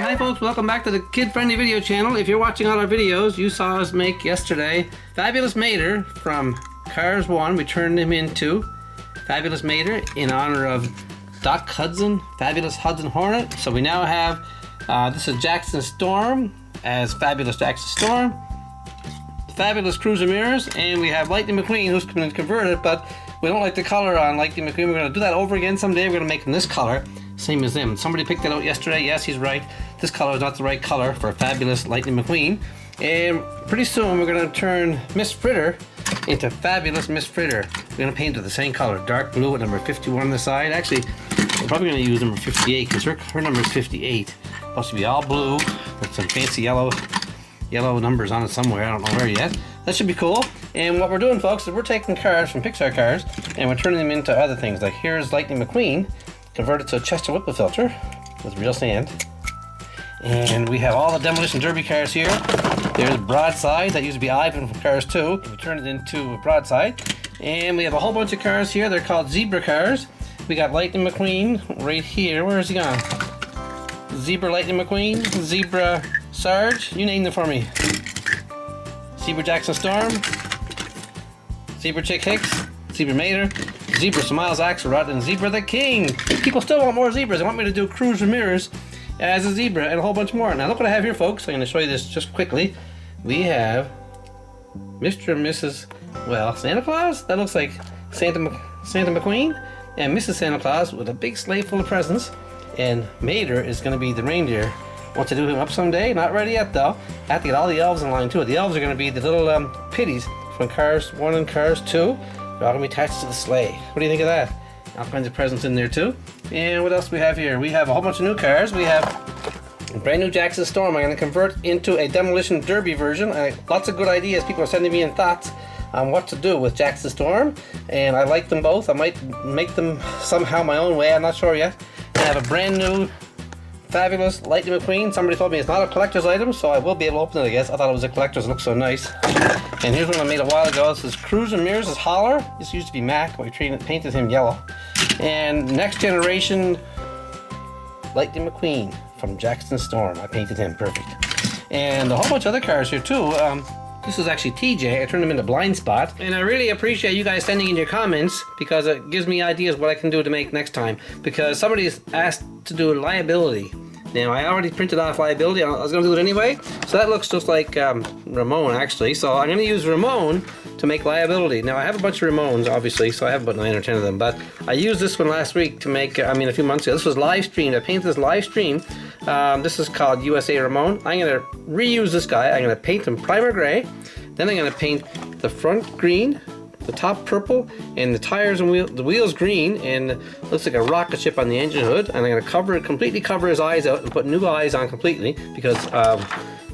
Hi folks, welcome back to the kid-friendly video channel. If you're watching all our videos, you saw us make yesterday Fabulous Mater from Cars 1. We turned him into Fabulous Mater in honor of Doc Hudson, Fabulous Hudson Hornet. So we now have, this is Jackson Storm as Fabulous Jackson Storm, Fabulous Cruz Ramirez, and we have Lightning McQueen who's going to convert it, but we don't like the color on Lightning McQueen. We're going to do that over again someday. We're going to make him this color, same as him. Somebody picked it out yesterday. Yes, he's right. This color is not the right color for Fabulous Lightning McQueen. And pretty soon we're going to turn Miss Fritter into Fabulous Miss Fritter. We're going to paint her the same color, dark blue with number 51 on the side. Actually, we're probably going to use number 58 because her number is 58. Supposed to be all blue with some fancy yellow numbers on it somewhere. I don't know where yet. That should be cool. And what we're doing, folks, is we're taking cars from Pixar Cars and we're turning them into other things. Like here's Lightning McQueen, converted to a Chester Whipple filter with real sand. And we have all the Demolition Derby cars here. There's Broadside, that used to be Ivan from Cars 2. We turned it into Broadside. And we have a whole bunch of cars here. They're called Zebra Cars. We got Lightning McQueen right here. Where is he gone? Zebra Lightning McQueen, Zebra Sarge, you name them for me. Zebra Jackson Storm, Zebra Chick Hicks, Zebra Mater, Zebra Smiles Axelrod, and Zebra the King. People still want more zebras. They want me to do Cruz Ramirez as a zebra and a whole bunch more. Now look what I have here, folks. I'm going to show you this just quickly. We have Mr. and Mrs. well, Santa Claus. That looks like Santa McQueen, and Mrs. Santa Claus with a big sleigh full of presents. And Mater is going to be the reindeer. Want to do him up someday? Not ready yet though. I have to get all the elves in line too. The elves are going to be the little pitties from Cars 1 and Cars 2. They're all going to be attached to the sleigh. What do you think of that? All kinds of presents in there too. And what else do we have here? We have a whole bunch of new cars. We have a brand new Jackson Storm. I'm going to convert into a Demolition Derby version. Lots of good ideas. People are sending me in thoughts on what to do with Jackson Storm. And I like them both. I might make them somehow my own way. I'm not sure yet. I have a brand new Fabulous Lightning McQueen. Somebody told me it's not a collector's item, so I will be able to open it, I guess. I thought it was a collector's. It looks so nice. And here's one I made a while ago. This is Cruz Ramirez's Holler. This used to be Mac, but we painted him yellow. And next generation Lightning McQueen from Jackson Storm. I painted him perfect. And a whole bunch of other cars here too. This is actually TJ. I turned him into Blind Spot. And I really appreciate you guys sending in your comments because it gives me ideas what I can do to make next time. Because somebody's asked to do Liability. Now, I already printed off Liability. I was going to do it anyway. So that looks just like Ramone, actually. So I'm going to use Ramone to make Liability. Now, I have a bunch of Ramones, obviously, so I have about 9 or 10 of them. But I used this one last week to make, a few months ago. This was live streamed. I painted this live stream. This is called USA Ramone. I'm going to reuse this guy. I'm going to paint him primer gray. Then I'm going to paint the front green, the top purple, and the tires and the wheels green, and looks like a rocket ship on the engine hood. And I'm going to completely cover his eyes out and put new eyes on completely because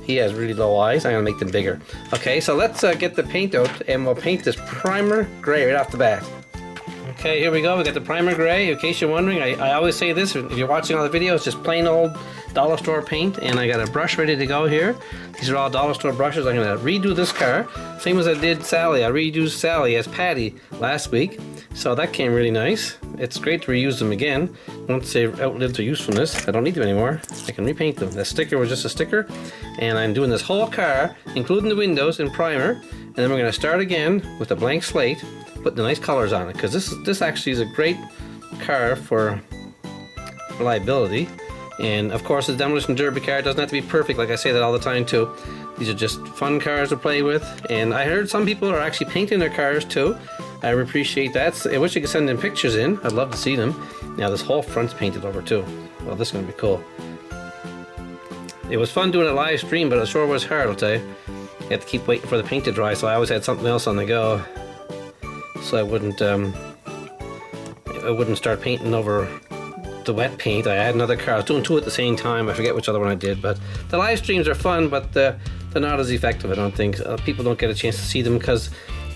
he has really low eyes. I'm going to make them bigger. Okay, so let's get the paint out, and we'll paint this primer gray right off the bat. Okay, here we go. We got the primer gray. In case you're wondering, I always say this, if you're watching all the videos, just plain old dollar store paint, and I got a brush ready to go here. These are all dollar store brushes. I'm going to redo this car, same as I did Sally. I reused Sally as Patty last week, so that came really nice. It's great to reuse them again once they've outlived their usefulness. I don't need them anymore. I can repaint them. The sticker was just a sticker, and I'm doing this whole car, including the windows, in primer, and then we're going to start again with a blank slate, put the nice colors on it, because this actually is a great car for Liability. And of course, the Demolition Derby car doesn't have to be perfect, like I say that all the time too. These are just fun cars to play with, and I heard some people are actually painting their cars too. I appreciate that. I wish you could send them pictures in. I'd love to see them. Now this whole front's painted over too. Well, this is going to be cool. It was fun doing a live stream, but it sure was hard, I'll tell you. You had to keep waiting for the paint to dry, so I always had something else on the go, so I wouldn't start painting over the wet paint. I had another car. I was doing 2 at the same time. I forget which other one I did, but the live streams are fun, but they're not as effective, I don't think. People don't get a chance to see them because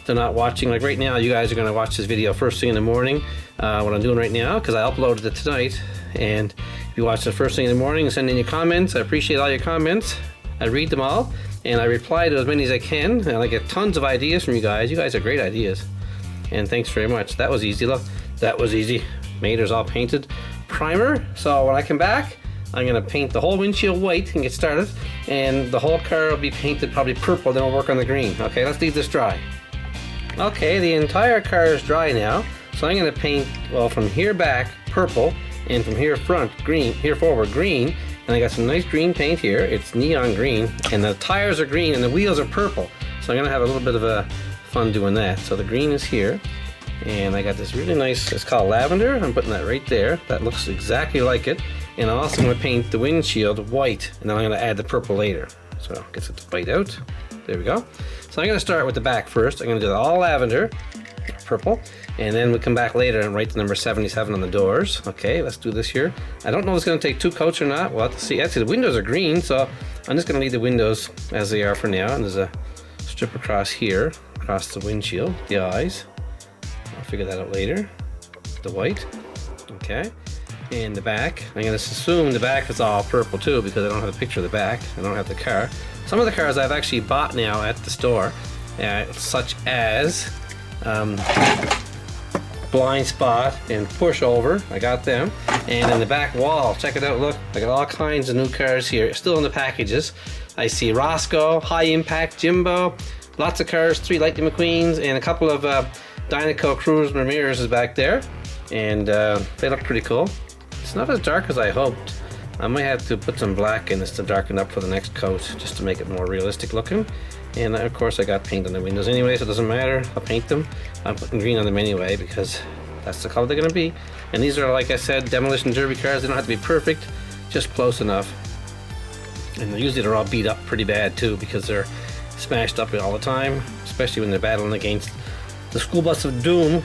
they're not watching. Like right now, you guys are going to watch this video first thing in the morning, what I'm doing right now, because I uploaded it tonight. And if you watch it first thing in the morning and send in your comments, I appreciate all your comments. I read them all, and I reply to as many as I can, and I get tons of ideas from you guys. You guys are great ideas, and thanks very much. That was easy. Look, that was easy. Mater's all painted. Primer. So when I come back, I'm gonna paint the whole windshield white and get started, and the whole car will be painted probably purple, then we'll work on the green. Okay, let's leave this dry. Okay, the entire car is dry now, so I'm gonna paint, well, from here back purple, and from here front green, here forward green, and I got some nice green paint here. It's neon green, and the tires are green and the wheels are purple, so I'm gonna have a little bit of a fun doing that. So the green is here, and I got this really nice, it's called lavender. I'm putting that right there. That looks exactly like it. And I'm also going to paint the windshield white, and then I'm going to add the purple later. So it gets it white out. There we go. So I'm going to start with the back first. I'm going to do all lavender, purple, and then we come back later and write the number 77 on the doors. Okay, let's do this here. I don't know if it's going to take 2 coats or not. We'll have to see. Actually, the windows are green, so I'm just going to leave the windows as they are for now. And there's a strip across here, across the windshield, the eyes. I'll figure that out later. The white. Okay. And the back, I'm going to assume the back is all purple too, because I don't have a picture of the back. I don't have the car. Some of the cars I've actually bought now at the store, such as Blind Spot and Pushover. I got them. And in the back wall, check it out, look, I got all kinds of new cars here, still in the packages. I see Roscoe, High Impact, Jimbo, lots of cars, 3 Lightning McQueens, and a couple of Zebra Cruz Ramirez is back there. And they look pretty cool. It's not as dark as I hoped. I might have to put some black in this to darken up for the next coat, just to make it more realistic looking. And of course I got paint on the windows anyway, so it doesn't matter. I'll paint them. I'm putting green on them anyway because that's the color they're gonna be. And these are, like I said, demolition derby cars. They don't have to be perfect, just close enough. And usually they're all beat up pretty bad too, because they're smashed up all the time, especially when they're battling against the school bus of doom,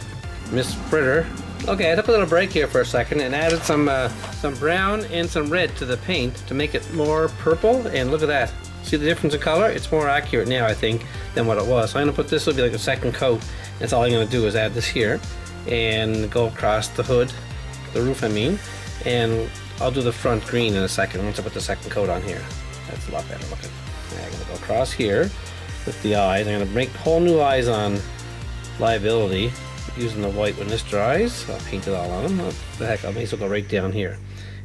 Miss Fritter. Okay, I took a little break here for a second and added some brown and some red to the paint to make it more purple, and look at that. See the difference in color? It's more accurate now, I think, than what it was. So I'm gonna put this, will be like a second coat. That's all I'm gonna do is add this here and go across the hood, the roof I mean, and I'll do the front green in a second once I put the second coat on here. That's a lot better looking. I'm gonna go across here with the eyes. I'm gonna make whole new eyes on Liability, using the white when this dries. I'll paint it all on them. What the heck, I may as well go right down here.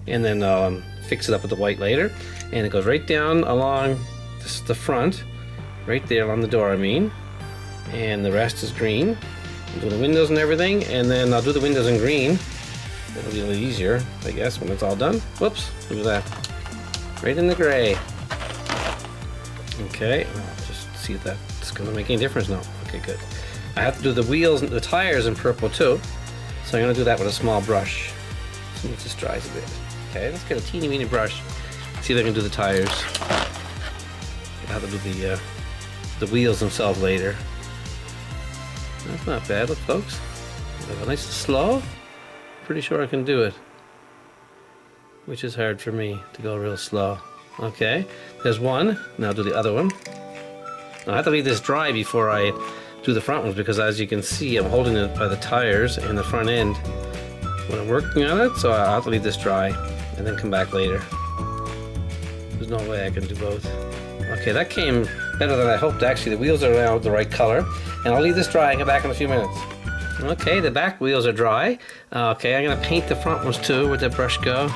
And then I'll fix it up with the white later. And it goes right down along the front, right there along the door I mean. And the rest is green. I'll do the windows and everything, and then I'll do the windows in green. It'll be a little easier, I guess, when it's all done. Whoops, look at that. Right in the gray. Okay, I'll just see if that's gonna make any difference now. Okay, good. I have to do the wheels and the tires in purple too, so I'm going to do that with a small brush. See if this dries a bit. Okay, let's get a teeny weeny brush. See if I can do the tires. I'll have to do the wheels themselves later. That's not bad, look folks. Nice and slow. Pretty sure I can do it. Which is hard for me to go real slow. Okay, there's one. Now I'll do the other one. Now I have to leave this dry before I do the front ones, because as you can see I'm holding it by the tires and the front end when I'm working on it, so I'll have to leave this dry and then come back later. There's no way I can do both. Okay, that came better than I hoped actually. The wheels are now the right color, and I'll leave this dry and come back in a few minutes. Okay, the back wheels are dry. Okay, I'm gonna paint the front ones too. Where'd that brush go?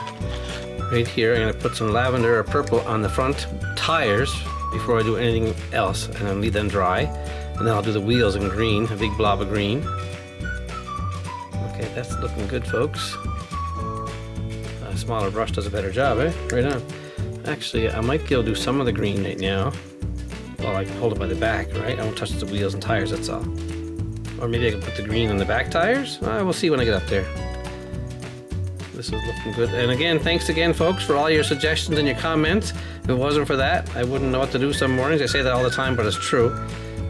Right here. I'm gonna put some lavender or purple on the front tires before I do anything else, and then leave them dry. And then I'll do the wheels in green, a big blob of green. Okay, that's looking good, folks. A smaller brush does a better job, eh? Right on. Actually, I might be able to do some of the green right now. Well, I can hold it by the back, right? I won't touch the wheels and tires, that's all. Or maybe I can put the green on the back tires? We'll see when I get up there. This is looking good. And again, thanks again, folks, for all your suggestions and your comments. If it wasn't for that, I wouldn't know what to do some mornings. I say that all the time, but it's true.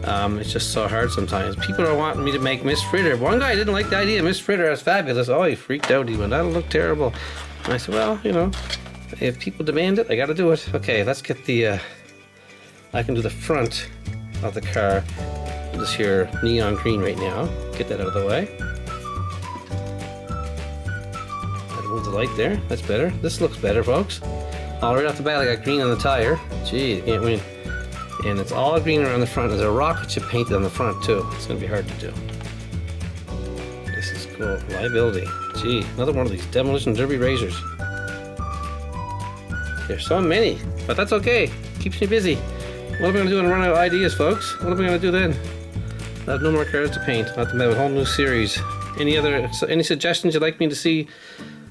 It's just so hard sometimes. People are wanting me to make Miss Fritter. One guy didn't like the idea of Miss Fritter. That's fabulous. Oh, he freaked out. He went, that'll look terrible. And I said, well, you know, if people demand it, I gotta do it. Okay, let's get the, I can do the front of the car. This here neon green right now. Get that out of the way. I'll move the light there. That's better. This looks better, folks. All right off the bat, I got green on the tire. Gee, can't win. And it's all green around the front. There's a rocket chip painted on the front too. It's gonna be hard to do. This is cool. Liability. Gee, another one of these demolition derby razors. There's so many, but that's okay. Keeps me busy. What am I going to do when I run out of ideas, folks? What am I going to do then? I have no more cars to paint. I have to make a whole new series. Any suggestions you'd like me to see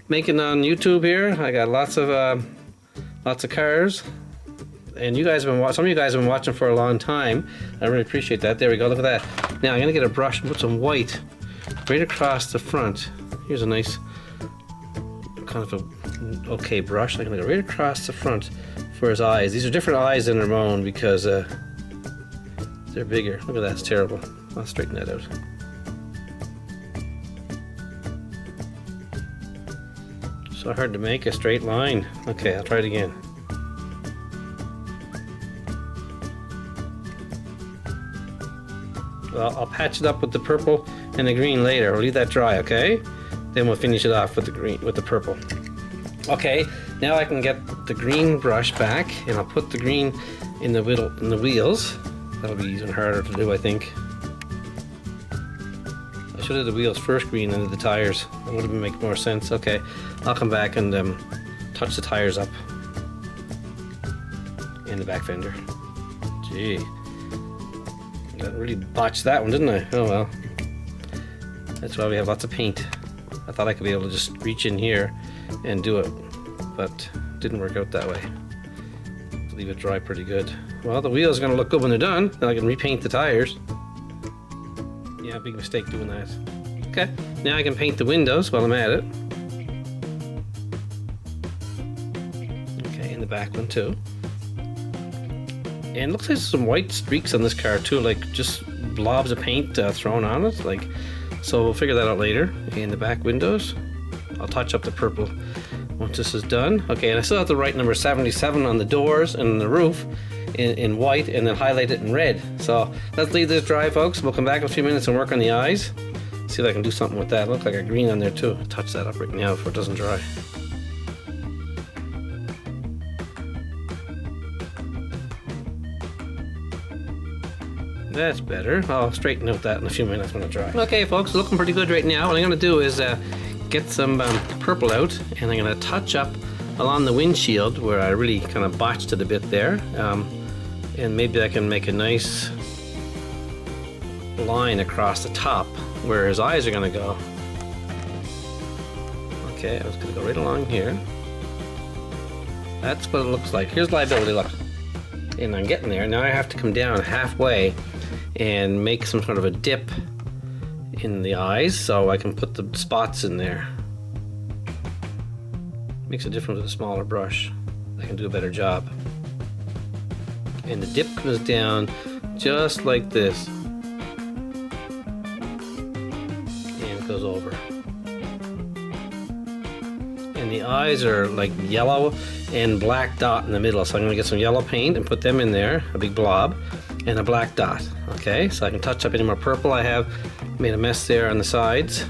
making on YouTube here? I got lots of cars. And you guys have been some of you guys have been watching for a long time. I really appreciate that. There we go. Look at that. Now I'm gonna get a brush and put some white right across the front. Here's a nice kind of a okay brush. I'm gonna go right across the front for his eyes. These are different eyes than Ramone because they're bigger. Look at that. It's terrible. I'll straighten that out. So hard to make a straight line. Okay, I'll try it again. Well, I'll patch it up with the purple and the green later. We'll leave that dry, okay? Then we'll finish it off with the green, with the purple. Okay, now I can get the green brush back, and I'll put the green in the wheels. That'll be even harder to do, I think. I should have the wheels first green and then the tires. That would have make more sense. Okay, I'll come back and touch the tires up and the back fender. Gee. I really botched that one, didn't I? Oh well. That's why we have lots of paint. I thought I could be able to just reach in here and do it, but it didn't work out that way. Leave it dry pretty good. Well, the wheels are going to look good when they're done. Then I can repaint the tires. Yeah, big mistake doing that. Okay, now I can paint the windows while I'm at it. Okay, and the back one too. And it looks like there's some white streaks on this car too, like just blobs of paint thrown on it. Like, so we'll figure that out later. And the back windows, I'll touch up the purple once this is done. Okay, and I still have to write number 77 on the doors and the roof in white, and then highlight it in red. So let's leave this dry, folks. We'll come back in a few minutes and work on the eyes. See if I can do something with that. Look like a green on there too. Touch that up right now before it doesn't dry. That's better. I'll straighten out that in a few minutes when it dries. Okay, folks, looking pretty good right now. What I'm going to do is get some purple out, and I'm going to touch up along the windshield where I really kind of botched it a bit there. And maybe I can make a nice line across the top where his eyes are going to go. Okay, I was going to go right along here. That's what it looks like. Here's Liability, look. And I'm getting there. Now I have to come down halfway and make some sort of a dip in the eyes so I can put the spots in there. Makes a difference with a smaller brush. I can do a better job. And the dip comes down just like this. And it goes over. And the eyes are like yellow and black dot in the middle. So I'm gonna get some yellow paint and put them in there, a big blob, and a black dot. Okay, so I can touch up any more purple I have. Made a mess there on the sides.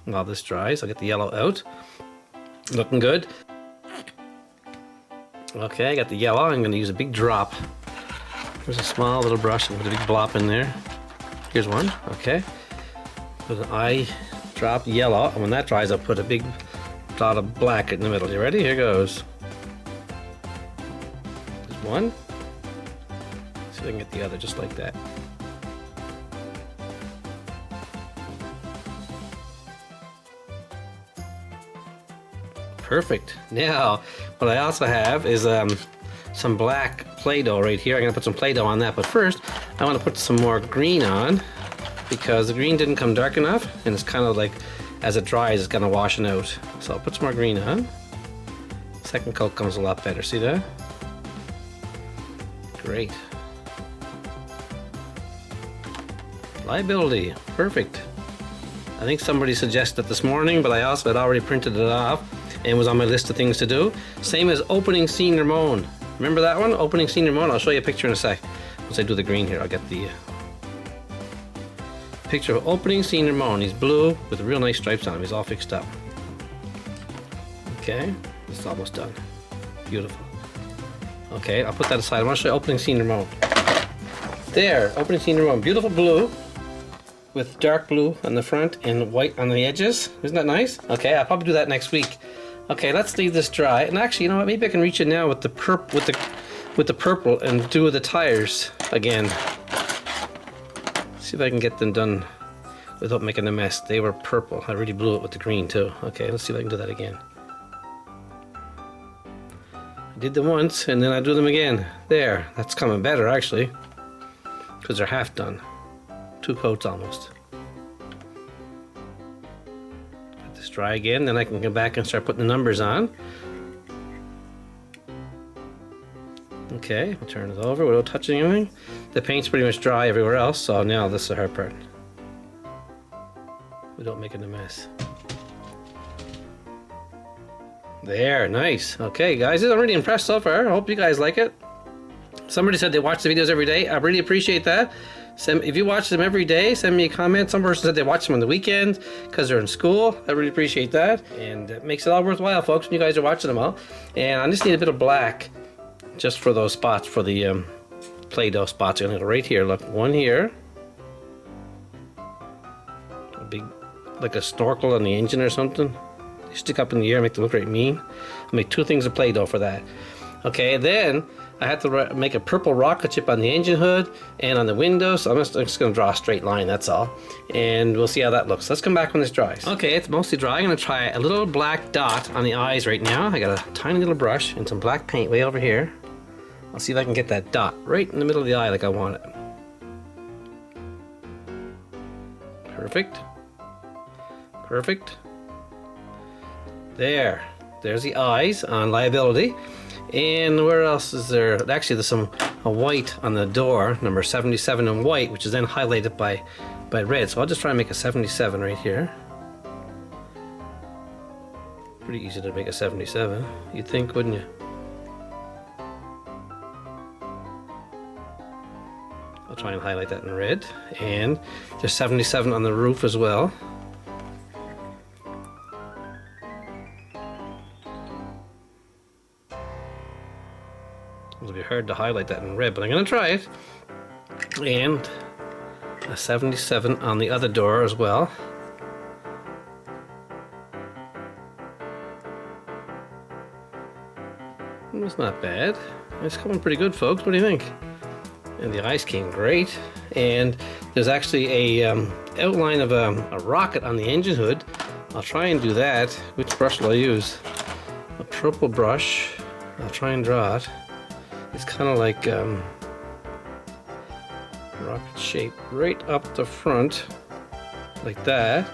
While this dries, I'll get the yellow out. Looking good. Okay, I got the yellow. I'm gonna use a big drop. There's a small little brush and put a big blop in there. Here's one, okay. Put an eye drop yellow, and when that dries, I'll put a big dot of black in the middle. You ready? Here goes. There's one. See if I can get the other just like that. Perfect. Now, what I also have is some black Play-Doh right here. I'm gonna put some Play-Doh on that, but first I want to put some more green on because the green didn't come dark enough, and it's kind of like as it dries, it's gonna washing out. So I'll put some more green on. Second coat comes a lot better. See that? Great. Liability. Perfect. I think somebody suggested this morning, but I also had already printed it off and was on my list of things to do. Same as opening scene Ramone. Remember that one? Opening scene Ramone. I'll show you a picture in a sec. Once I do the green here, I'll get the picture of opening scene Ramone. He's blue with real nice stripes on him. He's all fixed up. Okay, this is almost done. Beautiful. Okay, I'll put that aside. I want to show you opening scene Ramone. There, opening scene Ramone. Beautiful blue with dark blue on the front and white on the edges. Isn't that nice? Okay, I'll probably do that next week. Okay, let's leave this dry. And actually, you know what? Maybe I can reach it now with the purple and do the tires again. See if I can get them done without making a mess. They were purple. I really blew it with the green too. Okay, let's see if I can do that again. I did them once and then I do them again. There, that's coming better actually, because they're half done. 2 coats almost. Let this dry again, then I can come back and start putting the numbers on. Okay, I'll turn it over without touching anything. The paint's pretty much dry everywhere else, so now this is the hard part. Without making a mess. There, nice. Okay, guys, I'm really impressed so far. I hope you guys like it. Somebody said they watch the videos every day. I really appreciate that. If you watch them every day, send me a comment. Some person said they watch them on the weekends because they're in school. I really appreciate that. And it makes it all worthwhile, folks, when you guys are watching them all. And I just need a bit of black just for those spots, for the Play-Doh spots. I'm going to go right here. Look, one here. A big, like a snorkel on the engine or something. They stick up in the air, make them look right mean. I'll make 2 things of Play-Doh for that. Okay, then I have to make a purple rocket chip on the engine hood and on the windows. So I'm just going to draw a straight line, that's all. And we'll see how that looks. Let's come back when this dries. Okay, it's mostly dry. I'm going to try a little black dot on the eyes right now. I got a tiny little brush and some black paint way over here. I'll see if I can get that dot right in the middle of the eye like I want it. Perfect. Perfect. There's the eyes on Liability. And where else is there? Actually, there's a white on the door, number 77 in white, which is then highlighted by red. So I'll just try and make a 77 right here. Pretty easy to make a 77, you'd think, wouldn't you? I'll try and highlight that in red. And there's 77 on the roof as well. It'll be hard to highlight that in red, but I'm going to try it. And a 77 on the other door as well. It's not bad. It's coming pretty good, folks. What do you think? And the eyes came great. And there's actually a outline of a rocket on the engine hood. I'll try and do that. Which brush will I use? A purple brush. I'll try and draw it. It's kind of like rocket shape right up the front, like that.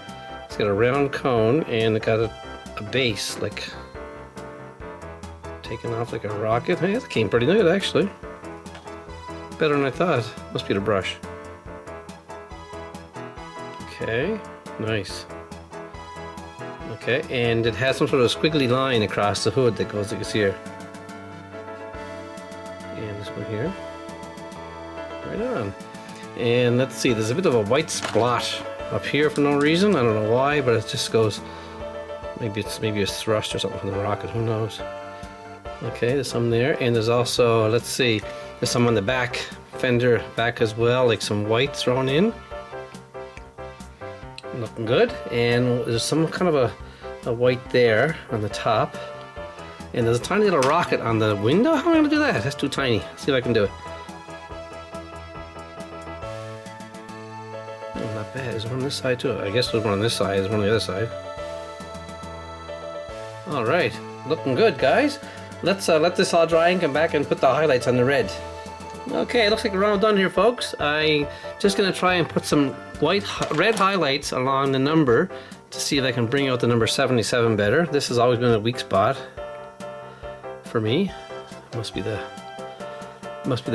It's got a round cone and it got a base, like taken off like a rocket. Hey, that came pretty good actually. Better than I thought. Must be the brush. Okay, nice. Okay, and it has some sort of squiggly line across the hood that goes like this here. And this one here. Right on. And let's see, there's a bit of a white splotch up here for no reason. I don't know why, but it just goes. Maybe it's thrust or something from the rocket. Who knows? Okay, there's some there, and there's also, let's see, there's some on the back fender back as well, like some white thrown in. Looking good. And there's some kind of a white there on the top. And there's a tiny little rocket on the window. How am I going to do that? That's too tiny. Let's see if I can do it. Oh, not bad. There's one on this side too. I guess there's one on this side. There's one on the other side. Alright. Looking good, guys. Let's let this all dry and come back and put the highlights on the red. Okay, it looks like we're all done here, folks. I'm just going to try and put some red highlights along the number to see if I can bring out the number 77 better. This has always been a weak spot for me. Must be the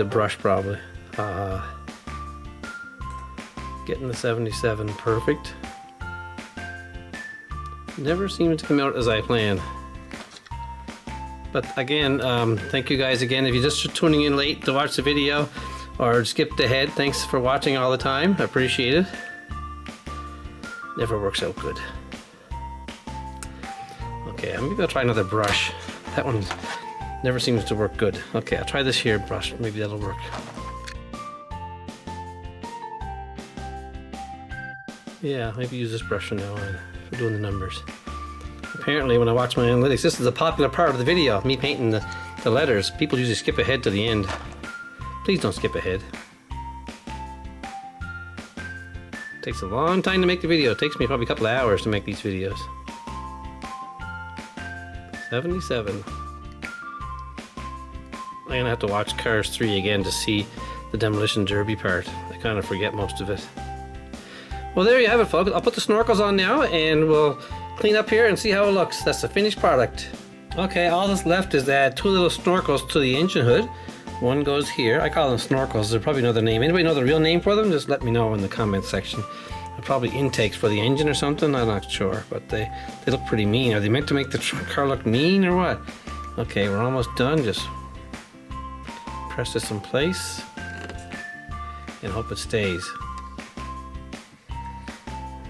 brush probably. Getting the 77 perfect. Never seems to come out as I planned. But again, thank you guys again. If you're just tuning in late to watch the video or skipped ahead, thanks for watching all the time. I appreciate it. Never works out good. Okay, I'm gonna try another brush. That one never seems to work good. Okay, I'll try this here brush. Maybe that'll work. Yeah, maybe use this brush from now on for doing the numbers. apparently when I watch my analytics, this is a popular part of the video, me painting the letters. People usually skip ahead to the end. Please don't skip ahead. It takes a long time to make the video. It takes me probably a couple of hours to make these videos. 77. I'm gonna have to watch Cars 3 again to see the Demolition Derby part. I kind of forget most of it. Well, there you have it, folks. I'll put the snorkels on now and we'll clean up here and see how it looks. That's the finished product. Okay, all that's left is to add 2 little snorkels to the engine hood. One goes here. I call them snorkels. There's probably another name. Anybody know the real name for them? Just let me know in the comments section. They're probably intakes for the engine or something. I'm not sure, but they look pretty mean. Are they meant to make the car look mean or what? Okay, we're almost done. Just press this in place and hope it stays.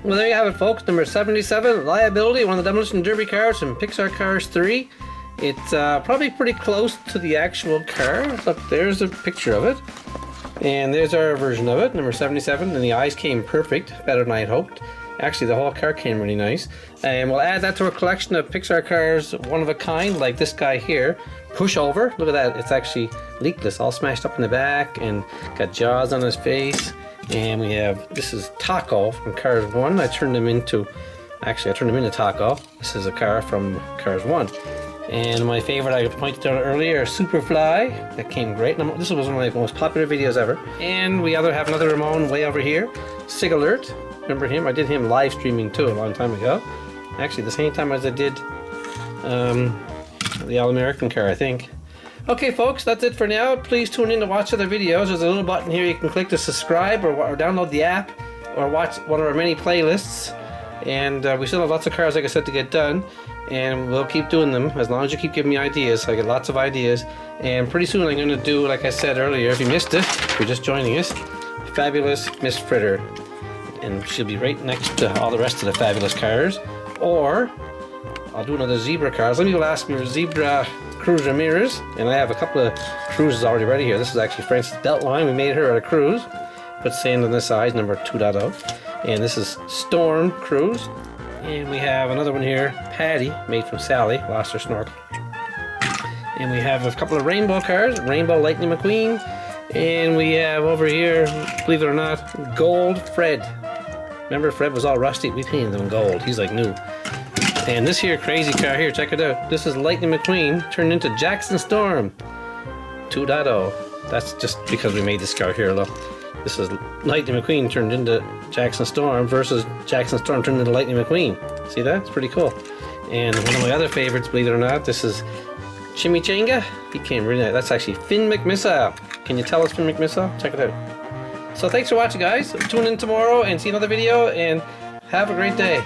Well, there you have it, folks. Number 77, Liability, one of the Demolition Derby cars from Pixar Cars 3. It's probably pretty close to the actual car. Look, there's a picture of it. And there's our version of it, number 77. And the eyes came perfect, better than I had hoped. Actually, the whole car came really nice. And we'll add that to a collection of Pixar cars, one of a kind, like this guy here. Pushover. Look at that. It's actually leakless, all smashed up in the back and got jaws on his face. And we have, this is Taco from Cars 1. I turned him into Taco. This is a car from Cars 1. And my favorite, I pointed out earlier, Superfly. That came great. This was one of my most popular videos ever. And we have another Ramone way over here. Sig Alert. Remember him? I did him live streaming too a long time ago. Actually, the same time as I did the All-American car, I think. Okay, folks, that's it for now. Please tune in to watch other videos. There's a little button here you can click to subscribe or download the app or watch one of our many playlists. And we still have lots of cars, like I said, to get done. And we'll keep doing them as long as you keep giving me ideas. I get lots of ideas. And pretty soon I'm going to do, like I said earlier, if you missed it, if you're just joining us, Fabulous Miss Fritter. And she'll be right next to all the rest of the fabulous cars. Or I'll do another Zebra Cars. Let me go ask me Zebra Cruz Ramirez. And I have a couple of cruises already ready here. This is actually Francis Beltline. We made her at a cruise. Put sand on the sides, number 2.0. And this is Storm Cruise. And we have another one here, Patty, made from Sally, lost her snorkel. And we have a couple of rainbow cars, Rainbow Lightning McQueen. And we have over here, believe it or not, Gold Fred. Remember Fred was all rusty? We painted him gold. He's like new. And this here crazy car here, check it out. This is Lightning McQueen turned into Jackson Storm 2.0. That's just because we made this car here, look. This is Lightning McQueen turned into Jackson Storm versus Jackson Storm turned into Lightning McQueen. See that? It's pretty cool. And one of my other favorites, believe it or not, this is Chimichanga. He came really nice. That's actually Finn McMissile. Can you tell us Finn McMissile? Check it out. So thanks for watching, guys. Tune in tomorrow and see another video, and have a great day.